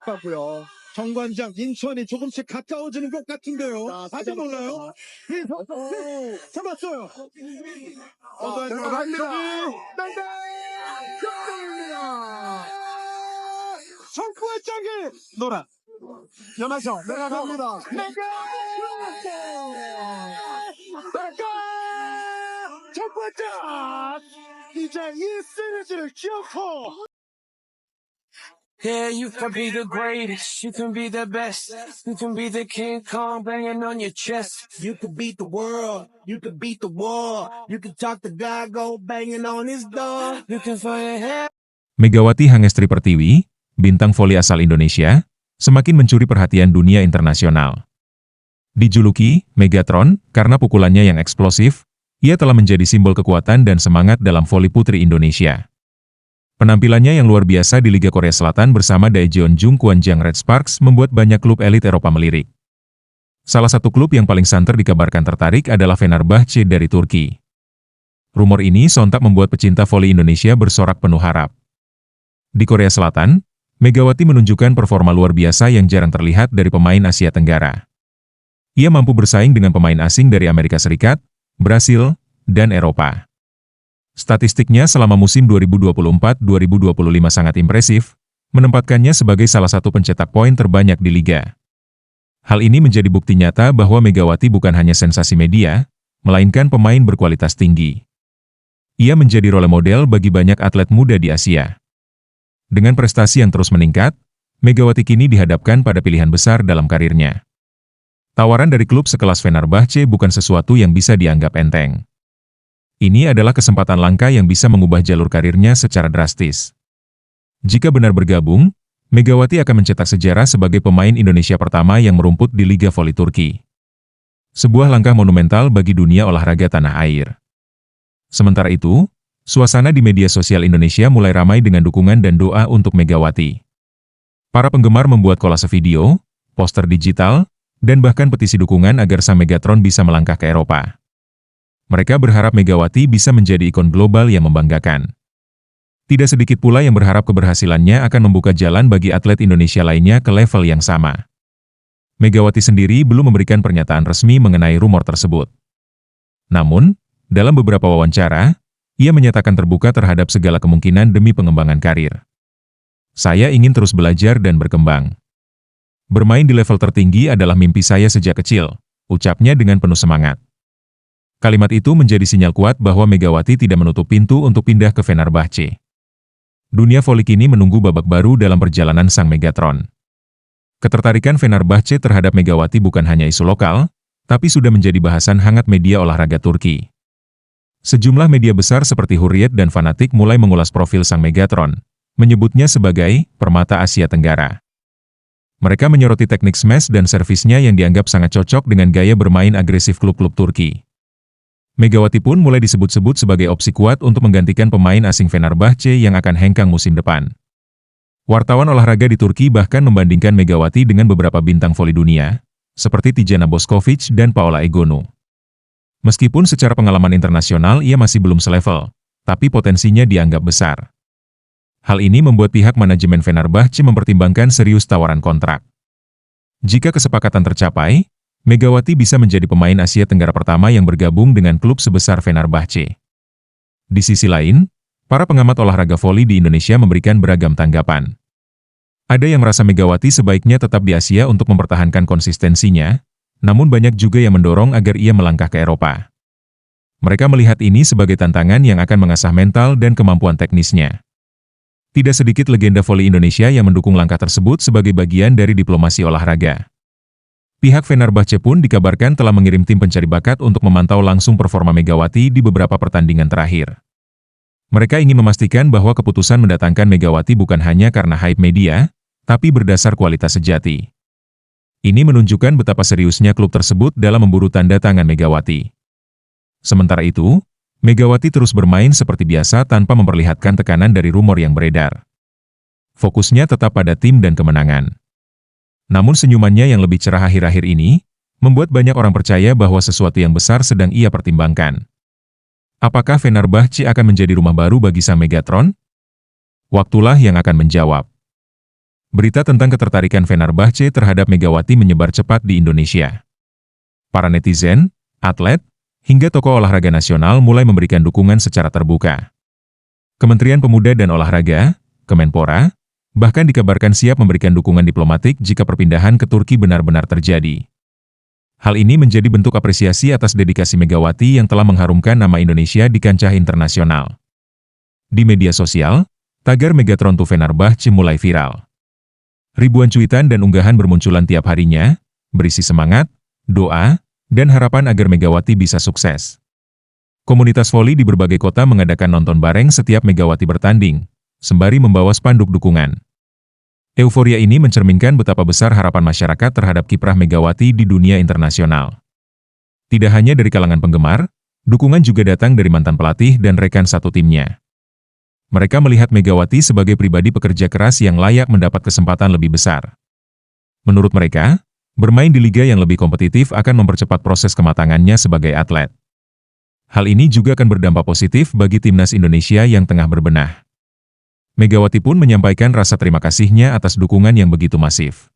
같고요. 정관장, 인천이 조금씩 가까워지는 것 같은데요. 아직 몰라요. 잡았어요. 들어갑니다. 정부의 짝이 노라. 연하정 내려갑니다. 정부의 짝 이제 이 시리즈를 기억하고. Yeah, you can be the greatest, you can be the best, you can be the King Kong banging on your chest. You could beat the world, you could beat the war, you could talk to God, go banging on his door. You can fly your hair. Megawati Hangestri Pertiwi, bintang voli asal Indonesia, semakin mencuri perhatian dunia internasional. Dijuluki Megatron karena pukulannya yang eksplosif, ia telah menjadi simbol kekuatan dan semangat dalam voli putri Indonesia. Penampilannya yang luar biasa di Liga Korea Selatan bersama Daejeon Kwanjang Red Sparks membuat banyak klub elit Eropa melirik. Salah satu klub yang paling santer dikabarkan tertarik adalah Fenerbahce dari Turki. Rumor ini sontak membuat pecinta voli Indonesia bersorak penuh harap. Di Korea Selatan, Megawati menunjukkan performa luar biasa yang jarang terlihat dari pemain Asia Tenggara. Ia mampu bersaing dengan pemain asing dari Amerika Serikat, Brasil, dan Eropa. Statistiknya selama musim 2024-2025 sangat impresif, menempatkannya sebagai salah satu pencetak poin terbanyak di liga. Hal ini menjadi bukti nyata bahwa Megawati bukan hanya sensasi media, melainkan pemain berkualitas tinggi. Ia menjadi role model bagi banyak atlet muda di Asia. Dengan prestasi yang terus meningkat, Megawati kini dihadapkan pada pilihan besar dalam karirnya. Tawaran dari klub sekelas Fenerbahce bukan sesuatu yang bisa dianggap enteng. Ini adalah kesempatan langka yang bisa mengubah jalur karirnya secara drastis. Jika benar bergabung, Megawati akan mencetak sejarah sebagai pemain Indonesia pertama yang merumput di Liga Voli Turki. Sebuah langkah monumental bagi dunia olahraga tanah air. Sementara itu, suasana di media sosial Indonesia mulai ramai dengan dukungan dan doa untuk Megawati. Para penggemar membuat kolase video, poster digital, dan bahkan petisi dukungan agar sang Megatron bisa melangkah ke Eropa. Mereka berharap Megawati bisa menjadi ikon global yang membanggakan. Tidak sedikit pula yang berharap keberhasilannya akan membuka jalan bagi atlet Indonesia lainnya ke level yang sama. Megawati sendiri belum memberikan pernyataan resmi mengenai rumor tersebut. Namun, dalam beberapa wawancara, ia menyatakan terbuka terhadap segala kemungkinan demi pengembangan karir. Saya ingin terus belajar dan berkembang. Bermain di level tertinggi adalah mimpi saya sejak kecil, ucapnya dengan penuh semangat. Kalimat itu menjadi sinyal kuat bahwa Megawati tidak menutup pintu untuk pindah ke Fenerbahce. Dunia voli kini menunggu babak baru dalam perjalanan sang Megatron. Ketertarikan Fenerbahce terhadap Megawati bukan hanya isu lokal, tapi sudah menjadi bahasan hangat media olahraga Turki. Sejumlah media besar seperti Hurriyet dan Fanatik mulai mengulas profil sang Megatron, menyebutnya sebagai permata Asia Tenggara. Mereka menyoroti teknik smash dan servisnya yang dianggap sangat cocok dengan gaya bermain agresif klub-klub Turki. Megawati pun mulai disebut-sebut sebagai opsi kuat untuk menggantikan pemain asing Fenerbahce yang akan hengkang musim depan. Wartawan olahraga di Turki bahkan membandingkan Megawati dengan beberapa bintang voli dunia, seperti Tijana Boskovic dan Paola Egonu. Meskipun secara pengalaman internasional ia masih belum selevel, tapi potensinya dianggap besar. Hal ini membuat pihak manajemen Fenerbahce mempertimbangkan serius tawaran kontrak. Jika kesepakatan tercapai, Megawati bisa menjadi pemain Asia Tenggara pertama yang bergabung dengan klub sebesar Fenerbahce. Di sisi lain, para pengamat olahraga voli di Indonesia memberikan beragam tanggapan. Ada yang merasa Megawati sebaiknya tetap di Asia untuk mempertahankan konsistensinya, namun banyak juga yang mendorong agar ia melangkah ke Eropa. Mereka melihat ini sebagai tantangan yang akan mengasah mental dan kemampuan teknisnya. Tidak sedikit legenda voli Indonesia yang mendukung langkah tersebut sebagai bagian dari diplomasi olahraga. Pihak Fenerbahce pun dikabarkan telah mengirim tim pencari bakat untuk memantau langsung performa Megawati di beberapa pertandingan terakhir. Mereka ingin memastikan bahwa keputusan mendatangkan Megawati bukan hanya karena hype media, tapi berdasar kualitas sejati. Ini menunjukkan betapa seriusnya klub tersebut dalam memburu tanda tangan Megawati. Sementara itu, Megawati terus bermain seperti biasa tanpa memperlihatkan tekanan dari rumor yang beredar. Fokusnya tetap pada tim dan kemenangan. Namun senyumannya yang lebih cerah akhir-akhir ini, membuat banyak orang percaya bahwa sesuatu yang besar sedang ia pertimbangkan. Apakah Fenerbahce akan menjadi rumah baru bagi sang Megatron? Waktulah yang akan menjawab. berita tentang ketertarikan Fenerbahce terhadap Megawati menyebar cepat di Indonesia. Para netizen, atlet, hingga tokoh olahraga nasional mulai memberikan dukungan secara terbuka. Kementerian Pemuda dan Olahraga, Kemenpora, bahkan dikabarkan siap memberikan dukungan diplomatik jika perpindahan ke Turki benar-benar terjadi. Hal ini menjadi bentuk apresiasi atas dedikasi Megawati yang telah mengharumkan nama Indonesia di kancah internasional. Di media sosial, tagar Megatron to Fenerbahce mulai viral. Ribuan cuitan dan unggahan bermunculan tiap harinya, berisi semangat, doa, dan harapan agar Megawati bisa sukses. Komunitas voli di berbagai kota mengadakan nonton bareng setiap Megawati bertanding, sembari membawa spanduk dukungan. Euforia ini mencerminkan betapa besar harapan masyarakat terhadap kiprah Megawati di dunia internasional. Tidak hanya dari kalangan penggemar, dukungan juga datang dari mantan pelatih dan rekan satu timnya. Mereka melihat Megawati sebagai pribadi pekerja keras yang layak mendapat kesempatan lebih besar. Menurut mereka, bermain di liga yang lebih kompetitif akan mempercepat proses kematangannya sebagai atlet. Hal ini juga akan berdampak positif bagi timnas Indonesia yang tengah berbenah. Megawati pun menyampaikan rasa terima kasihnya atas dukungan yang begitu masif.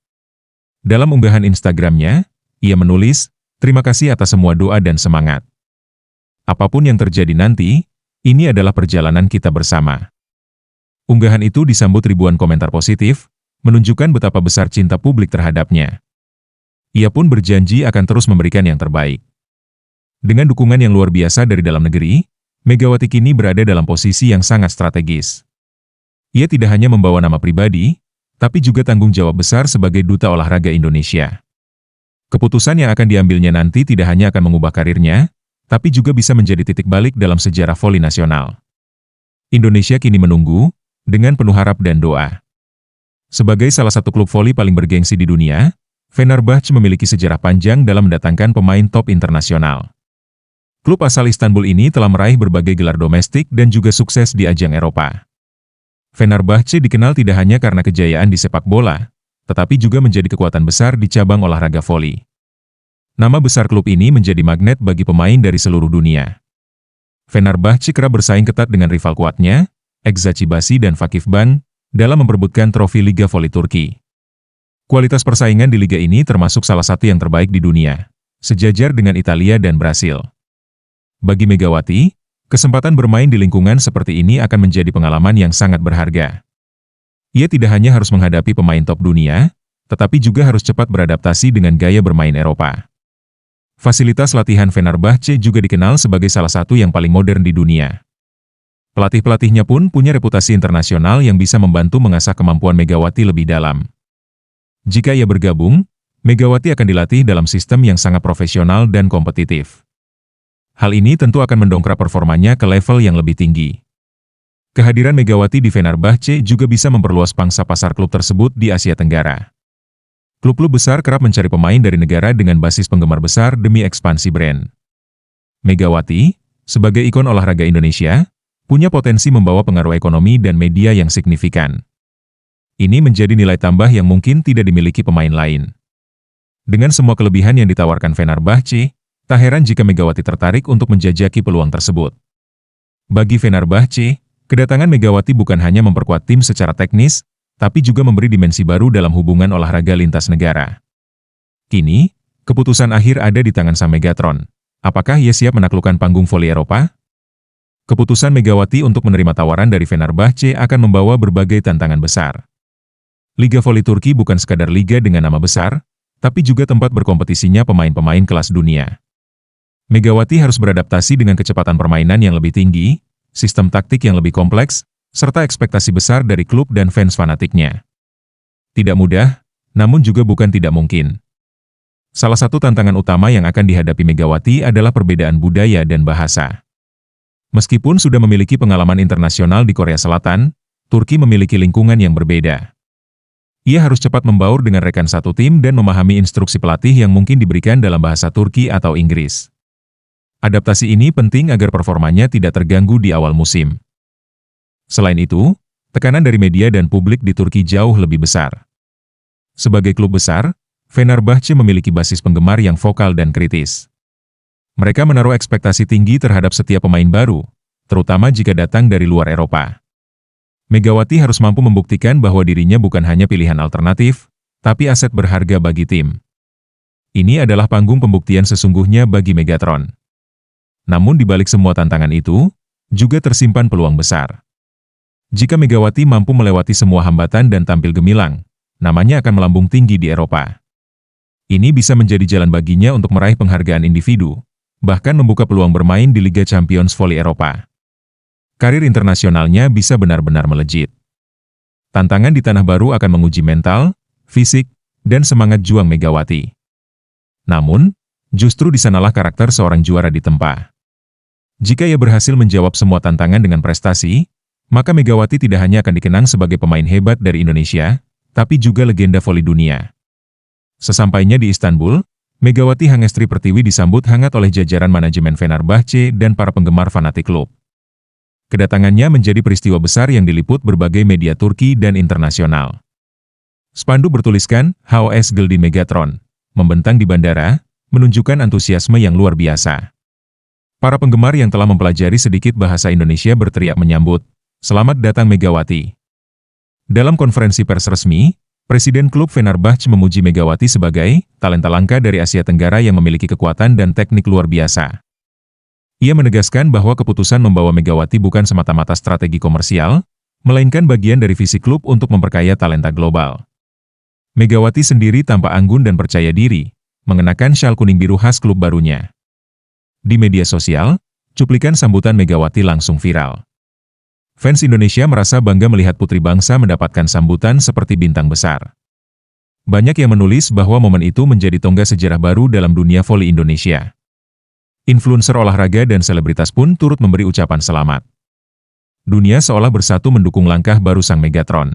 Dalam unggahan Instagramnya, ia menulis, "Terima kasih atas semua doa dan semangat. Apapun yang terjadi nanti, ini adalah perjalanan kita bersama." Unggahan itu disambut ribuan komentar positif, menunjukkan betapa besar cinta publik terhadapnya. Ia pun berjanji akan terus memberikan yang terbaik. Dengan dukungan yang luar biasa dari dalam negeri, Megawati kini berada dalam posisi yang sangat strategis. Ia tidak hanya membawa nama pribadi, tapi juga tanggung jawab besar sebagai Duta Olahraga Indonesia. Keputusan yang akan diambilnya nanti tidak hanya akan mengubah karirnya, tapi juga bisa menjadi titik balik dalam sejarah voli nasional. Indonesia kini menunggu, dengan penuh harap dan doa. Sebagai salah satu klub voli paling bergengsi di dunia, Fenerbahce memiliki sejarah panjang dalam mendatangkan pemain top internasional. Klub asal Istanbul ini telah meraih berbagai gelar domestik dan juga sukses di ajang Eropa. Fenerbahce dikenal tidak hanya karena kejayaan di sepak bola, tetapi juga menjadi kekuatan besar di cabang olahraga voli. Nama besar klub ini menjadi magnet bagi pemain dari seluruh dunia. Fenerbahce kerap bersaing ketat dengan rival kuatnya, Eczacıbaşı dan Vakifbank, dalam memperebutkan trofi Liga Voli Turki. Kualitas persaingan di liga ini termasuk salah satu yang terbaik di dunia, sejajar dengan Italia dan Brasil. Bagi Megawati, kesempatan bermain di lingkungan seperti ini akan menjadi pengalaman yang sangat berharga. Ia tidak hanya harus menghadapi pemain top dunia, tetapi juga harus cepat beradaptasi dengan gaya bermain Eropa. Fasilitas latihan Fenerbahce juga dikenal sebagai salah satu yang paling modern di dunia. Pelatih-pelatihnya pun punya reputasi internasional yang bisa membantu mengasah kemampuan Megawati lebih dalam. Jika ia bergabung, Megawati akan dilatih dalam sistem yang sangat profesional dan kompetitif. Hal ini tentu akan mendongkrak performanya ke level yang lebih tinggi. Kehadiran Megawati di Fenerbahce juga bisa memperluas pangsa pasar klub tersebut di Asia Tenggara. Klub-klub besar kerap mencari pemain dari negara dengan basis penggemar besar demi ekspansi brand. Megawati, sebagai ikon olahraga Indonesia, punya potensi membawa pengaruh ekonomi dan media yang signifikan. Ini menjadi nilai tambah yang mungkin tidak dimiliki pemain lain. Dengan semua kelebihan yang ditawarkan Fenerbahce, tak heran jika Megawati tertarik untuk menjajaki peluang tersebut. Bagi Fenerbahce, kedatangan Megawati bukan hanya memperkuat tim secara teknis, tapi juga memberi dimensi baru dalam hubungan olahraga lintas negara. Kini, keputusan akhir ada di tangan sang Megatron. Apakah ia siap menaklukkan panggung voli Eropa? Keputusan Megawati untuk menerima tawaran dari Fenerbahce akan membawa berbagai tantangan besar. Liga Voli Turki bukan sekadar liga dengan nama besar, tapi juga tempat berkompetisinya pemain-pemain kelas dunia. Megawati harus beradaptasi dengan kecepatan permainan yang lebih tinggi, sistem taktik yang lebih kompleks, serta ekspektasi besar dari klub dan fans fanatiknya. Tidak mudah, namun juga bukan tidak mungkin. Salah satu tantangan utama yang akan dihadapi Megawati adalah perbedaan budaya dan bahasa. Meskipun sudah memiliki pengalaman internasional di Korea Selatan, Turki memiliki lingkungan yang berbeda. Ia harus cepat membaur dengan rekan satu tim dan memahami instruksi pelatih yang mungkin diberikan dalam bahasa Turki atau Inggris. Adaptasi ini penting agar performanya tidak terganggu di awal musim. Selain itu, tekanan dari media dan publik di Turki jauh lebih besar. Sebagai klub besar, Fenerbahce memiliki basis penggemar yang vokal dan kritis. Mereka menaruh ekspektasi tinggi terhadap setiap pemain baru, terutama jika datang dari luar Eropa. Megawati harus mampu membuktikan bahwa dirinya bukan hanya pilihan alternatif, tapi aset berharga bagi tim. Ini adalah panggung pembuktian sesungguhnya bagi Megatron. Namun di balik semua tantangan itu, juga tersimpan peluang besar. Jika Megawati mampu melewati semua hambatan dan tampil gemilang, namanya akan melambung tinggi di Eropa. Ini bisa menjadi jalan baginya untuk meraih penghargaan individu, bahkan membuka peluang bermain di Liga Champions Voli Eropa. Karir internasionalnya bisa benar-benar melejit. Tantangan di tanah baru akan menguji mental, fisik, dan semangat juang Megawati. Namun, justru di sanalah karakter seorang juara ditempa. Jika ia berhasil menjawab semua tantangan dengan prestasi, maka Megawati tidak hanya akan dikenang sebagai pemain hebat dari Indonesia, tapi juga legenda voli dunia. Sesampainya di Istanbul, Megawati Hangestri Pertiwi disambut hangat oleh jajaran manajemen Fenerbahce dan para penggemar fanatik klub. Kedatangannya menjadi peristiwa besar yang diliput berbagai media Turki dan internasional. Spanduk bertuliskan, HOS Geldin Megatron, membentang di bandara, menunjukkan antusiasme yang luar biasa. Para penggemar yang telah mempelajari sedikit bahasa Indonesia berteriak menyambut, "Selamat datang Megawati." Dalam konferensi pers resmi, Presiden klub Fenerbahce memuji Megawati sebagai talenta langka dari Asia Tenggara yang memiliki kekuatan dan teknik luar biasa. Ia menegaskan bahwa keputusan membawa Megawati bukan semata-mata strategi komersial, melainkan bagian dari visi klub untuk memperkaya talenta global. Megawati sendiri tampak anggun dan percaya diri, mengenakan syal kuning biru khas klub barunya. Di media sosial, cuplikan sambutan Megawati langsung viral. Fans Indonesia merasa bangga melihat putri bangsa mendapatkan sambutan seperti bintang besar. Banyak yang menulis bahwa momen itu menjadi tonggak sejarah baru dalam dunia voli Indonesia. Influencer olahraga dan selebritas pun turut memberi ucapan selamat. Dunia seolah bersatu mendukung langkah baru sang Megatron.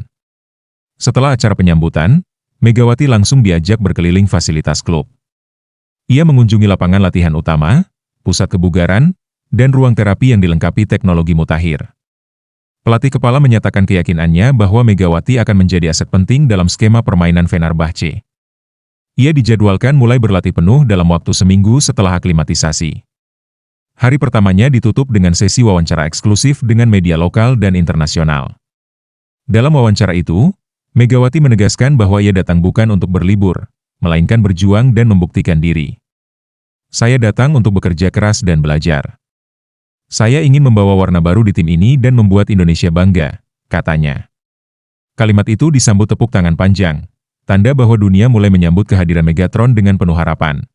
Setelah acara penyambutan, Megawati langsung diajak berkeliling fasilitas klub. Ia mengunjungi lapangan latihan utama, pusat kebugaran, dan ruang terapi yang dilengkapi teknologi mutakhir. Pelatih kepala menyatakan keyakinannya bahwa Megawati akan menjadi aset penting dalam skema permainan Fenerbahce. Ia dijadwalkan mulai berlatih penuh dalam waktu seminggu setelah aklimatisasi. Hari pertamanya ditutup dengan sesi wawancara eksklusif dengan media lokal dan internasional. Dalam wawancara itu, Megawati menegaskan bahwa ia datang bukan untuk berlibur, melainkan berjuang dan membuktikan diri. "Saya datang untuk bekerja keras dan belajar. Saya ingin membawa warna baru di tim ini dan membuat Indonesia bangga," katanya. Kalimat itu disambut tepuk tangan panjang, tanda bahwa dunia mulai menyambut kehadiran Megatron dengan penuh harapan.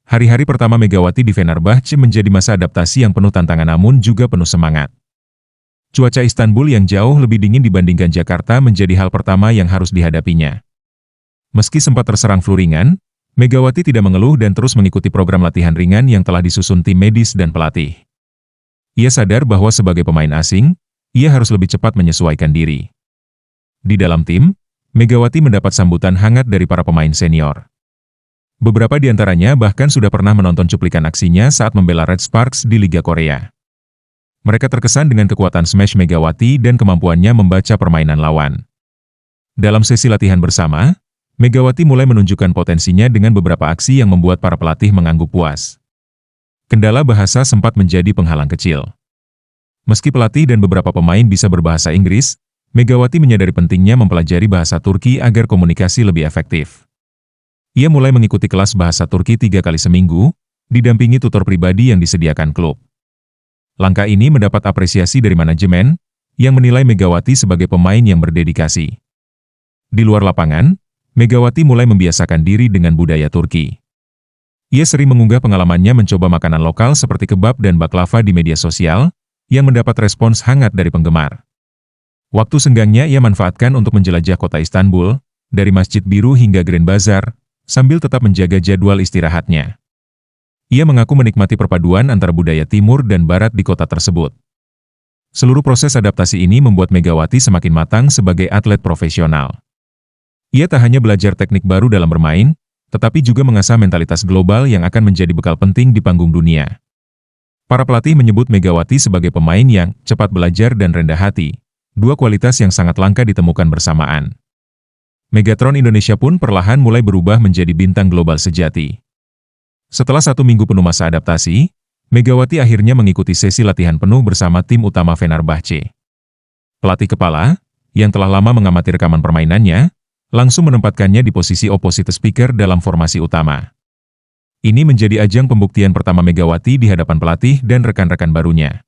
Hari-hari pertama Megawati di Fenerbahce menjadi masa adaptasi yang penuh tantangan namun juga penuh semangat. Cuaca Istanbul yang jauh lebih dingin dibandingkan Jakarta menjadi hal pertama yang harus dihadapinya. Meski sempat terserang flu ringan, Megawati tidak mengeluh dan terus mengikuti program latihan ringan yang telah disusun tim medis dan pelatih. Ia sadar bahwa sebagai pemain asing, ia harus lebih cepat menyesuaikan diri. Di dalam tim, Megawati mendapat sambutan hangat dari para pemain senior. Beberapa di antaranya bahkan sudah pernah menonton cuplikan aksinya saat membela Red Sparks di Liga Korea. Mereka terkesan dengan kekuatan smash Megawati dan kemampuannya membaca permainan lawan. Dalam sesi latihan bersama, Megawati mulai menunjukkan potensinya dengan beberapa aksi yang membuat para pelatih mengangguk puas. Kendala bahasa sempat menjadi penghalang kecil. Meski pelatih dan beberapa pemain bisa berbahasa Inggris, Megawati menyadari pentingnya mempelajari bahasa Turki agar komunikasi lebih efektif. Ia mulai mengikuti kelas bahasa Turki 3 kali seminggu, didampingi tutor pribadi yang disediakan klub. Langkah ini mendapat apresiasi dari manajemen, yang menilai Megawati sebagai pemain yang berdedikasi. Di luar lapangan, Megawati mulai membiasakan diri dengan budaya Turki. Ia sering mengunggah pengalamannya mencoba makanan lokal seperti kebab dan baklava di media sosial, yang mendapat respons hangat dari penggemar. Waktu senggangnya ia manfaatkan untuk menjelajah kota Istanbul, dari Masjid Biru hingga Grand Bazaar, sambil tetap menjaga jadwal istirahatnya. Ia mengaku menikmati perpaduan antara budaya timur dan barat di kota tersebut. Seluruh proses adaptasi ini membuat Megawati semakin matang sebagai atlet profesional. Ia tak hanya belajar teknik baru dalam bermain, tetapi juga mengasah mentalitas global yang akan menjadi bekal penting di panggung dunia. Para pelatih menyebut Megawati sebagai pemain yang cepat belajar dan rendah hati, dua kualitas yang sangat langka ditemukan bersamaan. Megatron Indonesia pun perlahan mulai berubah menjadi bintang global sejati. Setelah 1 minggu penuh masa adaptasi, Megawati akhirnya mengikuti sesi latihan penuh bersama tim utama Fenerbahce. Pelatih kepala, yang telah lama mengamati rekaman permainannya, langsung menempatkannya di posisi opposite speaker dalam formasi utama. Ini menjadi ajang pembuktian pertama Megawati di hadapan pelatih dan rekan-rekan barunya.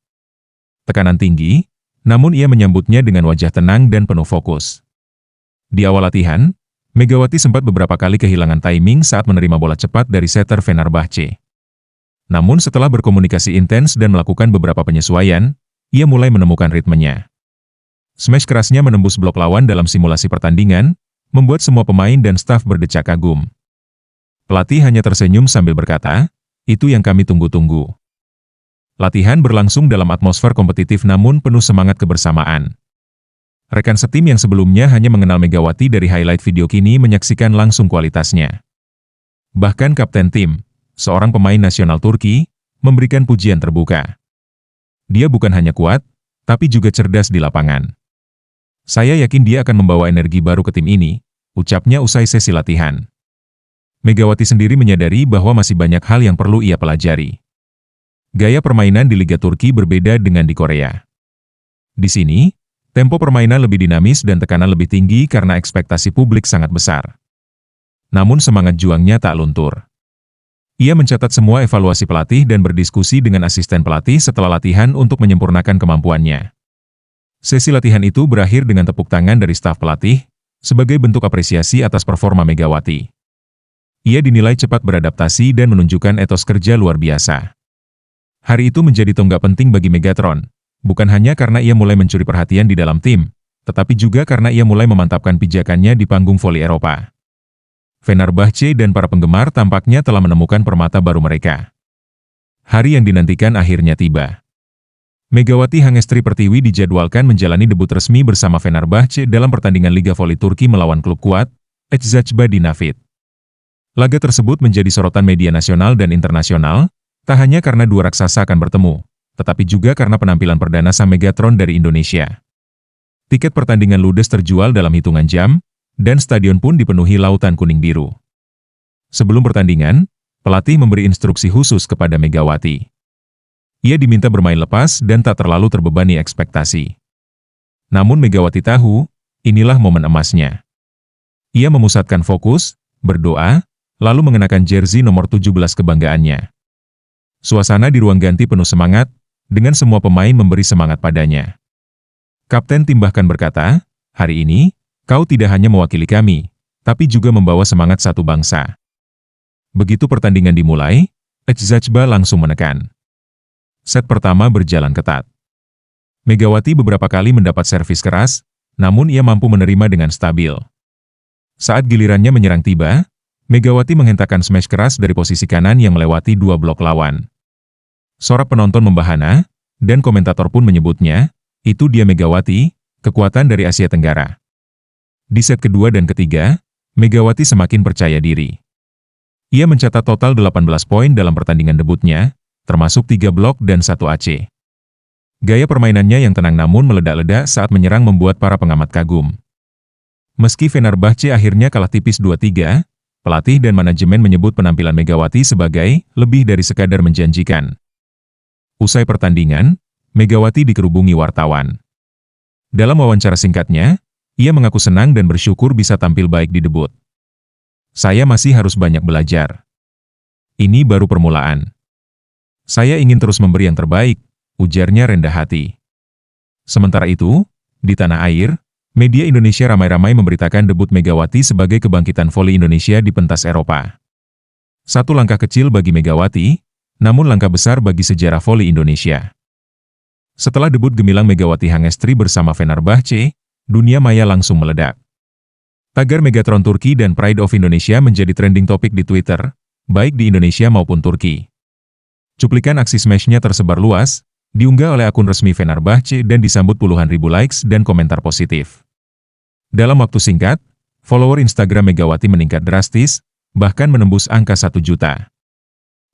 Tekanan tinggi, namun ia menyambutnya dengan wajah tenang dan penuh fokus. Di awal latihan, Megawati sempat beberapa kali kehilangan timing saat menerima bola cepat dari setter Fenerbahce. Namun setelah berkomunikasi intens dan melakukan beberapa penyesuaian, ia mulai menemukan ritmenya. Smash kerasnya menembus blok lawan dalam simulasi pertandingan, membuat semua pemain dan staf berdecak kagum. Pelatih hanya tersenyum sambil berkata, "Itu yang kami tunggu-tunggu." Latihan berlangsung dalam atmosfer kompetitif namun penuh semangat kebersamaan. Rekan setim yang sebelumnya hanya mengenal Megawati dari highlight video kini menyaksikan langsung kualitasnya. Bahkan kapten tim, seorang pemain nasional Turki, memberikan pujian terbuka. Dia bukan hanya kuat, tapi juga cerdas di lapangan. "Saya yakin dia akan membawa energi baru ke tim ini," ucapnya usai sesi latihan. Megawati sendiri menyadari bahwa masih banyak hal yang perlu ia pelajari. Gaya permainan di Liga Turki berbeda dengan di Korea. Di sini, tempo permainan lebih dinamis dan tekanan lebih tinggi karena ekspektasi publik sangat besar. Namun semangat juangnya tak luntur. Ia mencatat semua evaluasi pelatih dan berdiskusi dengan asisten pelatih setelah latihan untuk menyempurnakan kemampuannya. Sesi latihan itu berakhir dengan tepuk tangan dari staf pelatih, sebagai bentuk apresiasi atas performa Megawati. Ia dinilai cepat beradaptasi dan menunjukkan etos kerja luar biasa. Hari itu menjadi tonggak penting bagi Megatron, bukan hanya karena ia mulai mencuri perhatian di dalam tim, tetapi juga karena ia mulai memantapkan pijakannya di panggung voli Eropa. Fenerbahce dan para penggemar tampaknya telah menemukan permata baru mereka. Hari yang dinantikan akhirnya tiba. Megawati Hangestri Pertiwi dijadwalkan menjalani debut resmi bersama Fenerbahce dalam pertandingan Liga Voli Turki melawan klub kuat, Eczacıba Dinafit. Laga tersebut menjadi sorotan media nasional dan internasional, tak hanya karena dua raksasa akan bertemu, tetapi juga karena penampilan perdana sang Megatron dari Indonesia. Tiket pertandingan ludes terjual dalam hitungan jam, dan stadion pun dipenuhi lautan kuning-biru. Sebelum pertandingan, pelatih memberi instruksi khusus kepada Megawati. Ia diminta bermain lepas dan tak terlalu terbebani ekspektasi. Namun Megawati tahu, inilah momen emasnya. Ia memusatkan fokus, berdoa, lalu mengenakan jersey nomor 17 kebanggaannya. Suasana di ruang ganti penuh semangat, dengan semua pemain memberi semangat padanya. Kapten tim bahkan berkata, "Hari ini, kau tidak hanya mewakili kami, tapi juga membawa semangat satu bangsa." Begitu pertandingan dimulai, Eczacıba langsung menekan. Set pertama berjalan ketat. Megawati beberapa kali mendapat servis keras, namun ia mampu menerima dengan stabil. Saat gilirannya menyerang tiba, Megawati menghentakkan smash keras dari posisi kanan yang melewati dua blok lawan. Sorak penonton membahana, dan komentator pun menyebutnya, "Itu dia Megawati, kekuatan dari Asia Tenggara." Di set kedua dan ketiga, Megawati semakin percaya diri. Ia mencatat total 18 poin dalam pertandingan debutnya, termasuk 3 blok dan 1 AC. Gaya permainannya yang tenang namun meledak-ledak saat menyerang membuat para pengamat kagum. Meski Fenerbahce akhirnya kalah tipis 2-3, pelatih dan manajemen menyebut penampilan Megawati sebagai lebih dari sekadar menjanjikan. Usai pertandingan, Megawati dikerubungi wartawan. Dalam wawancara singkatnya, ia mengaku senang dan bersyukur bisa tampil baik di debut. "Saya masih harus banyak belajar. Ini baru permulaan. Saya ingin terus memberi yang terbaik," ujarnya rendah hati. Sementara itu, di tanah air, media Indonesia ramai-ramai memberitakan debut Megawati sebagai kebangkitan voli Indonesia di pentas Eropa. Satu langkah kecil bagi Megawati, namun langkah besar bagi sejarah voli Indonesia. Setelah debut gemilang Megawati Hangestri bersama Fenerbahce, dunia maya langsung meledak. Tagar Megatron Turki dan Pride of Indonesia menjadi trending topik di Twitter, baik di Indonesia maupun Turki. Cuplikan aksi smash-nya tersebar luas, diunggah oleh akun resmi Fenerbahce dan disambut puluhan ribu likes dan komentar positif. Dalam waktu singkat, follower Instagram Megawati meningkat drastis, bahkan menembus angka 1 juta.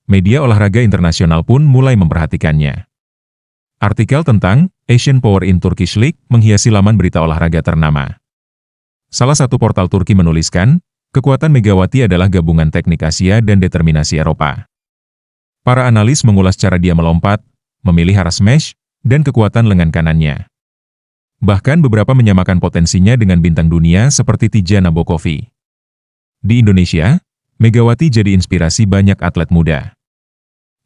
Media olahraga internasional pun mulai memperhatikannya. Artikel tentang Asian Power in Turkish League menghiasi laman berita olahraga ternama. Salah satu portal Turki menuliskan, kekuatan Megawati adalah gabungan teknik Asia dan determinasi Eropa. Para analis mengulas cara dia melompat, memilih arah smash, dan kekuatan lengan kanannya. Bahkan beberapa menyamakan potensinya dengan bintang dunia seperti Tija Nabokovi. Di Indonesia, Megawati jadi inspirasi banyak atlet muda.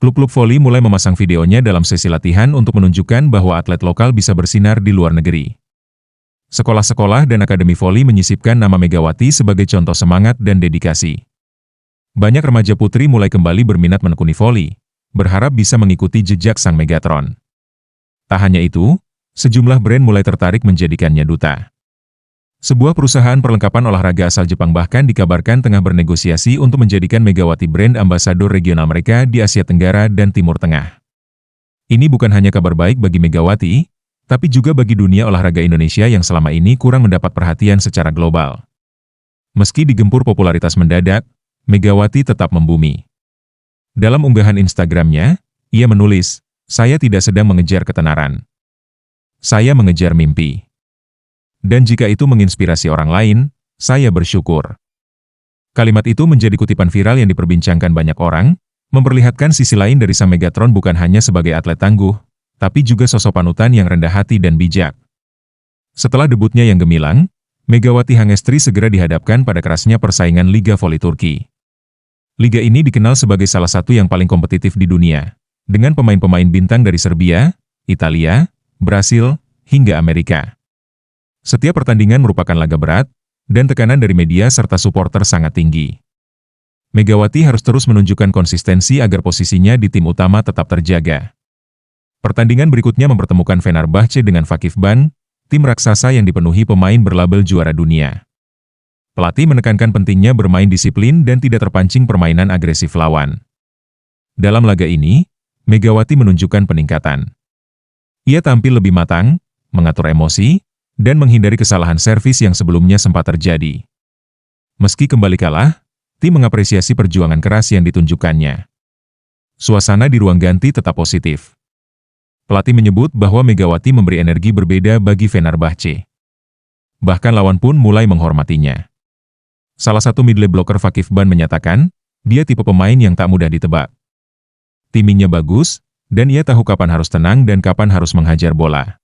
Klub-klub voli mulai memasang videonya dalam sesi latihan untuk menunjukkan bahwa atlet lokal bisa bersinar di luar negeri. Sekolah-sekolah dan akademi voli menyisipkan nama Megawati sebagai contoh semangat dan dedikasi. Banyak remaja putri mulai kembali berminat menekuni voli, berharap bisa mengikuti jejak sang Megatron. Tak hanya itu, sejumlah brand mulai tertarik menjadikannya duta. Sebuah perusahaan perlengkapan olahraga asal Jepang bahkan dikabarkan tengah bernegosiasi untuk menjadikan Megawati brand ambasador regional mereka di Asia Tenggara dan Timur Tengah. Ini bukan hanya kabar baik bagi Megawati, tapi juga bagi dunia olahraga Indonesia yang selama ini kurang mendapat perhatian secara global. Meski digempur popularitas mendadak, Megawati tetap membumi. Dalam unggahan Instagramnya, ia menulis, "Saya tidak sedang mengejar ketenaran. Saya mengejar mimpi. Dan jika itu menginspirasi orang lain, saya bersyukur." Kalimat itu menjadi kutipan viral yang diperbincangkan banyak orang, memperlihatkan sisi lain dari sang Megatron bukan hanya sebagai atlet tangguh, tapi juga sosok panutan yang rendah hati dan bijak. Setelah debutnya yang gemilang, Megawati Hangestri segera dihadapkan pada kerasnya persaingan Liga Voli Turki. Liga ini dikenal sebagai salah satu yang paling kompetitif di dunia, dengan pemain-pemain bintang dari Serbia, Italia, Brasil, hingga Amerika. Setiap pertandingan merupakan laga berat, dan tekanan dari media serta supporter sangat tinggi. Megawati harus terus menunjukkan konsistensi agar posisinya di tim utama tetap terjaga. Pertandingan berikutnya mempertemukan Fenerbahce dengan Vakif Ban, tim raksasa yang dipenuhi pemain berlabel juara dunia. Pelatih menekankan pentingnya bermain disiplin dan tidak terpancing permainan agresif lawan. Dalam laga ini, Megawati menunjukkan peningkatan. Ia tampil lebih matang, mengatur emosi, dan menghindari kesalahan servis yang sebelumnya sempat terjadi. Meski kembali kalah, tim mengapresiasi perjuangan keras yang ditunjukkannya. Suasana di ruang ganti tetap positif. Pelatih menyebut bahwa Megawati memberi energi berbeda bagi Fenerbahce. Bahkan lawan pun mulai menghormatinya. Salah satu middle blocker Vakif Ban menyatakan, dia tipe pemain yang tak mudah ditebak. Timingnya bagus, dan ia tahu kapan harus tenang dan kapan harus menghajar bola.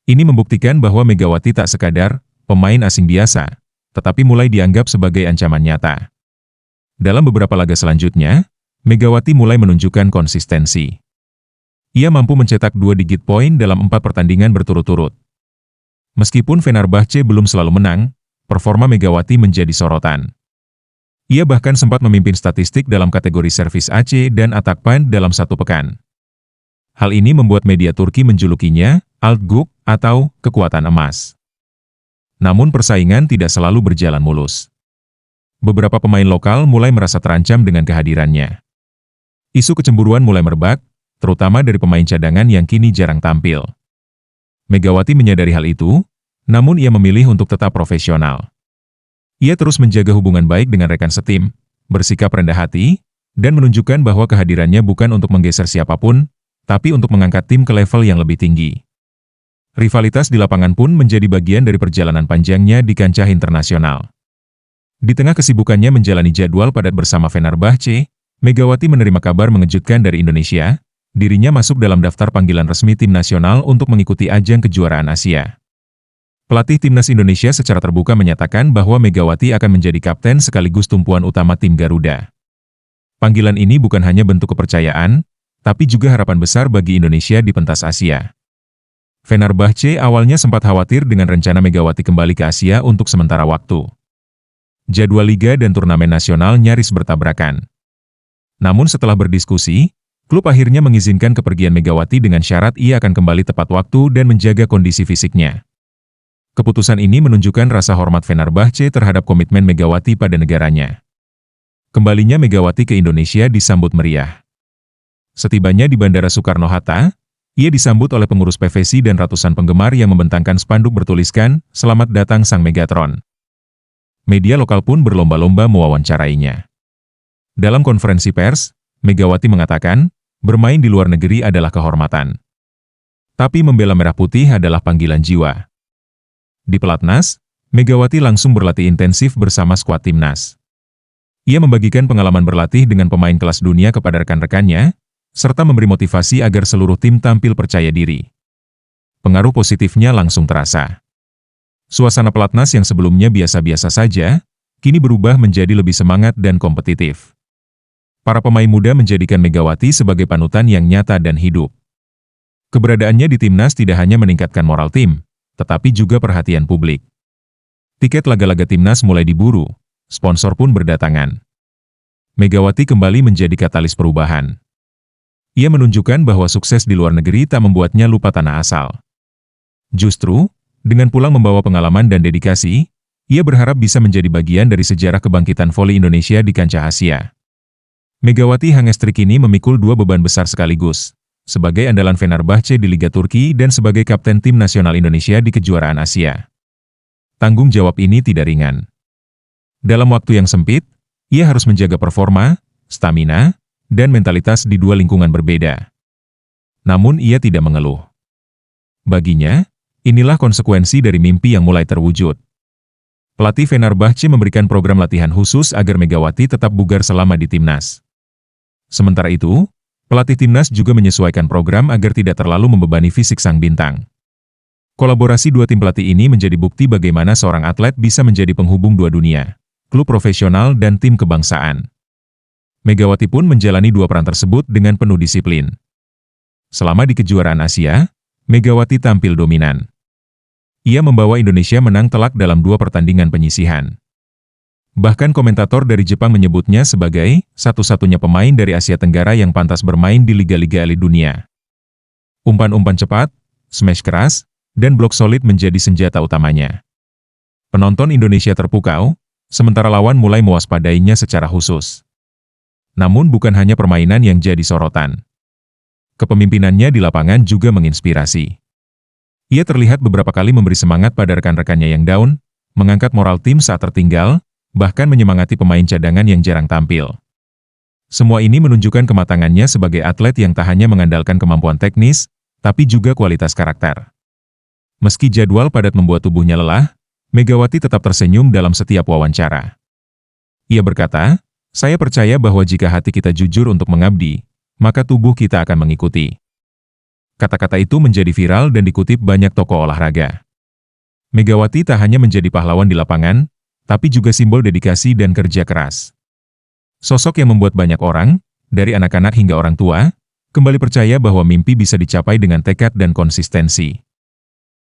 Ini membuktikan bahwa Megawati tak sekadar pemain asing biasa, tetapi mulai dianggap sebagai ancaman nyata. Dalam beberapa laga selanjutnya, Megawati mulai menunjukkan konsistensi. Ia mampu mencetak 2 digit poin dalam 4 pertandingan berturut-turut. Meskipun Fenerbahce belum selalu menang, performa Megawati menjadi sorotan. Ia bahkan sempat memimpin statistik dalam kategori servis AC dan atak point dalam 1 pekan. Hal ini membuat media Turki menjulukinya Altguk atau kekuatan emas. Namun persaingan tidak selalu berjalan mulus. Beberapa pemain lokal mulai merasa terancam dengan kehadirannya. Isu kecemburuan mulai merebak, terutama dari pemain cadangan yang kini jarang tampil. Megawati menyadari hal itu, namun ia memilih untuk tetap profesional. Ia terus menjaga hubungan baik dengan rekan setim, bersikap rendah hati, dan menunjukkan bahwa kehadirannya bukan untuk menggeser siapapun, tapi untuk mengangkat tim ke level yang lebih tinggi. Rivalitas di lapangan pun menjadi bagian dari perjalanan panjangnya di kancah internasional. Di tengah kesibukannya menjalani jadwal padat bersama Fenerbahce, Megawati menerima kabar mengejutkan dari Indonesia, dirinya masuk dalam daftar panggilan resmi tim nasional untuk mengikuti ajang kejuaraan Asia. Pelatih Timnas Indonesia secara terbuka menyatakan bahwa Megawati akan menjadi kapten sekaligus tumpuan utama tim Garuda. Panggilan ini bukan hanya bentuk kepercayaan, tapi juga harapan besar bagi Indonesia di pentas Asia. Fenerbahce awalnya sempat khawatir dengan rencana Megawati kembali ke Asia untuk sementara waktu. Jadwal liga dan turnamen nasional nyaris bertabrakan. Namun setelah berdiskusi, klub akhirnya mengizinkan kepergian Megawati dengan syarat ia akan kembali tepat waktu dan menjaga kondisi fisiknya. Keputusan ini menunjukkan rasa hormat Fenerbahce terhadap komitmen Megawati pada negaranya. Kembalinya Megawati ke Indonesia disambut meriah. Setibanya di Bandara Soekarno-Hatta, ia disambut oleh pengurus PVSI dan ratusan penggemar yang membentangkan spanduk bertuliskan, "Selamat datang Sang Megatron." Media lokal pun berlomba-lomba mewawancarainya. Dalam konferensi pers, Megawati mengatakan, bermain di luar negeri adalah kehormatan. Tapi membela merah putih adalah panggilan jiwa. Di Pelatnas, Megawati langsung berlatih intensif bersama skuad timnas. Ia membagikan pengalaman berlatih dengan pemain kelas dunia kepada rekan-rekannya, serta memberi motivasi agar seluruh tim tampil percaya diri. pengaruh positifnya langsung terasa. Suasana pelatnas yang sebelumnya biasa-biasa saja, kini berubah menjadi lebih semangat dan kompetitif. Para pemain muda menjadikan Megawati sebagai panutan yang nyata dan hidup. Keberadaannya di timnas tidak hanya meningkatkan moral tim, tetapi juga perhatian publik. Tiket laga-laga timnas mulai diburu, sponsor pun berdatangan. Megawati kembali menjadi katalis perubahan. Ia menunjukkan bahwa sukses di luar negeri tak membuatnya lupa tanah asal. Justru, dengan pulang membawa pengalaman dan dedikasi, ia berharap bisa menjadi bagian dari sejarah kebangkitan voli Indonesia di kancah Asia. Megawati Hangestri kini memikul dua beban besar sekaligus, sebagai andalan Fenerbahce di Liga Turki dan sebagai kapten tim nasional Indonesia di kejuaraan Asia. Tanggung jawab ini tidak ringan. Dalam waktu yang sempit, ia harus menjaga performa, stamina, dan mentalitas di dua lingkungan berbeda. Namun ia tidak mengeluh. Baginya, inilah konsekuensi dari mimpi yang mulai terwujud. Pelatih Fenerbahce memberikan program latihan khusus agar Megawati tetap bugar selama di timnas. Sementara itu, pelatih timnas juga menyesuaikan program agar tidak terlalu membebani fisik sang bintang. Kolaborasi dua tim pelatih ini menjadi bukti bagaimana seorang atlet bisa menjadi penghubung dua dunia, klub profesional dan tim kebangsaan. Megawati pun menjalani dua peran tersebut dengan penuh disiplin. Selama di kejuaraan Asia, Megawati tampil dominan. Ia membawa Indonesia menang telak dalam dua pertandingan penyisihan. Bahkan komentator dari Jepang menyebutnya sebagai satu-satunya pemain dari Asia Tenggara yang pantas bermain di liga-liga elit dunia. Umpan-umpan cepat, smash keras, dan blok solid menjadi senjata utamanya. Penonton Indonesia terpukau, sementara lawan mulai mewaspadainya secara khusus. Namun bukan hanya permainan yang jadi sorotan. Kepemimpinannya di lapangan juga menginspirasi. Ia terlihat beberapa kali memberi semangat pada rekan-rekannya yang down, mengangkat moral tim saat tertinggal, bahkan menyemangati pemain cadangan yang jarang tampil. Semua ini menunjukkan kematangannya sebagai atlet yang tak hanya mengandalkan kemampuan teknis, tapi juga kualitas karakter. Meski jadwal padat membuat tubuhnya lelah, Megawati tetap tersenyum dalam setiap wawancara. Ia berkata, "Saya percaya bahwa jika hati kita jujur untuk mengabdi, maka tubuh kita akan mengikuti." Kata-kata itu menjadi viral dan dikutip banyak tokoh olahraga. Megawati tak hanya menjadi pahlawan di lapangan, tapi juga simbol dedikasi dan kerja keras. Sosok yang membuat banyak orang, dari anak-anak hingga orang tua, kembali percaya bahwa mimpi bisa dicapai dengan tekad dan konsistensi.